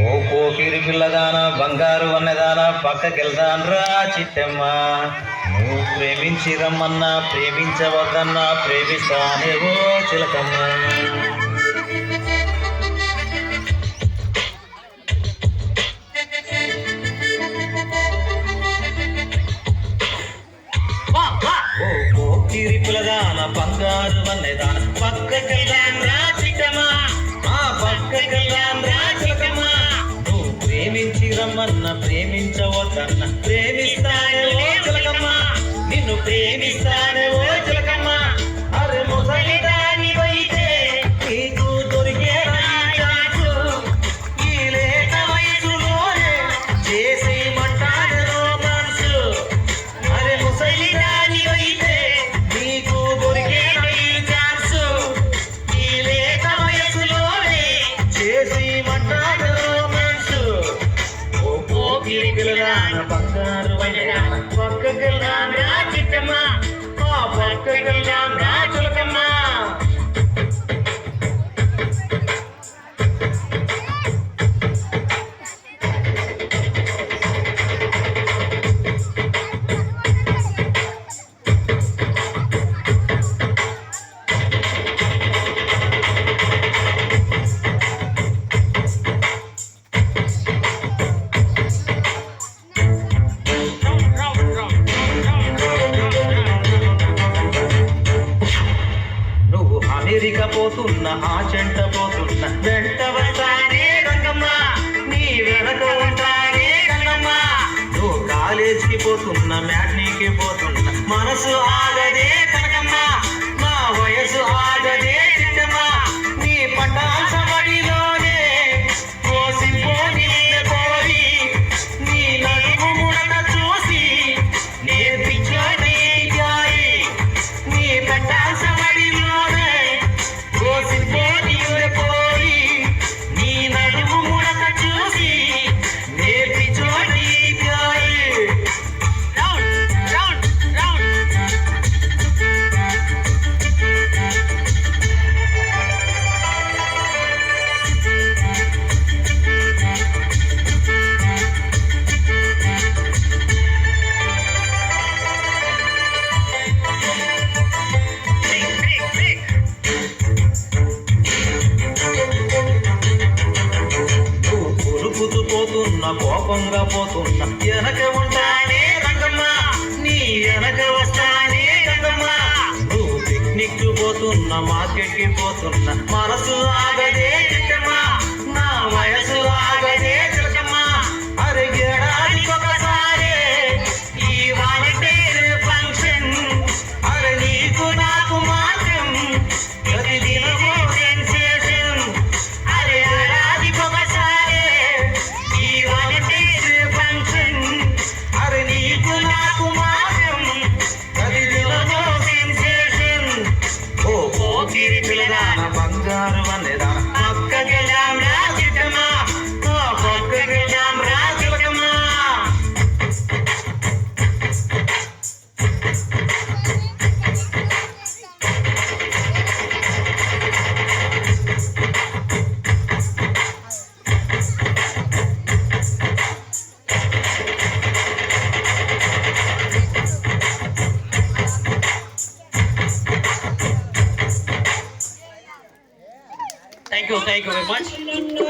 ఓ పోకిరి పిల్లదాన బంగారు అన్నదాన పక్కకెళ్దాన్రా చిట్టమ్మ. నువ్వు ప్రేమించి రమ్మన్నా ప్రేమించవద్దన్నా ప్రేమిస్తానేవో చిలకమ్మ. ఓ పోకిరి పిల్లదాన బంగారు అన్నదాన పక్కకెళ్దాన్రా చిట్టమ్మ. పక్కకెళ్దాన్రా చిలకమ్మ. నువ్వు ప్రేమించి రమ్మన్న ప్రేమించవద్దన్న ప్రేమిస్తానేవో చిలకమ్మ. నిన్ను ప్రేమిస్తానేవో చిలకమ్మ. అరే ముసలిదానివైతే నీకు దొరికే ఈ లేత వయసులోనే చేసేయమంటాను రోమాన్సు. అరే ముసలిదానివైతే నీకు దొరికే ఛాన్సు. ఈ లేత వయసులోనే చేసేయమంటాను రోమాన్సు. ఓ పోకిరి పిల్లదాన బంగారు వయ్యాన పక్కకెళ్దాన్రా చిట్టమ్మ. పక్కకెళ్దాన్రా చిలకమ్మ. నువ్వు అమెరికా పోతున్న ఆ చెంట పోతున్న వెంట వస్తానే రంగమ్మ. నీ వెనక ఉంటానే రంగమ్మ. నువ్వు కాలేజీకి పోతున్న మ్యాట్నీకి పోతున్న మనసు ఆగదే కనకమ్మ. నా వయసు ఆగదే చిట్టమ్మ. నీ పటాసబడిలోనే కోసిపోని కోరి నీ నడుము ముడత చూసి నేర్పించని జాయి. నీ పటాసబడిలోనే కోసిపోని కోరి నీ నడుము ముడత చూసి నేర్పించని జాయి. పోతున్న కోపంగా పోతున్న వెనక ఉంటానే రంగమ్మ. నీ వెనక వస్తానే రంగమ్మ. నువ్వు పిక్నిక్ పోతున్న మార్కెట్కి పోతున్న మనసు ఆగదే చిట్టమ్మ. నా వయసు ఆగదే చిలకమ్మ. అరే ఏడాదికి ఒకసారి ఈ వాలంటీర్ ఫంక్షన్. అరే నీకు నాకు మాత్రం ప్రతిదినమో సెన్సేషన్. అరే ఏడాదికి ఒకసారి ఈ వాలంటీర్ ఫంక్షన్. అరే నీకు నాకు మాత్రం ప్రతిదినమో సెన్సేషన్. ఓ పోకిరి పిల్లదాన బంగారు అన్నదాన పక్కకెళ్దాంరా చిట్టమ్మ. పక్కకెళ్దాంరా చిలకమ్మ. Thank you very much.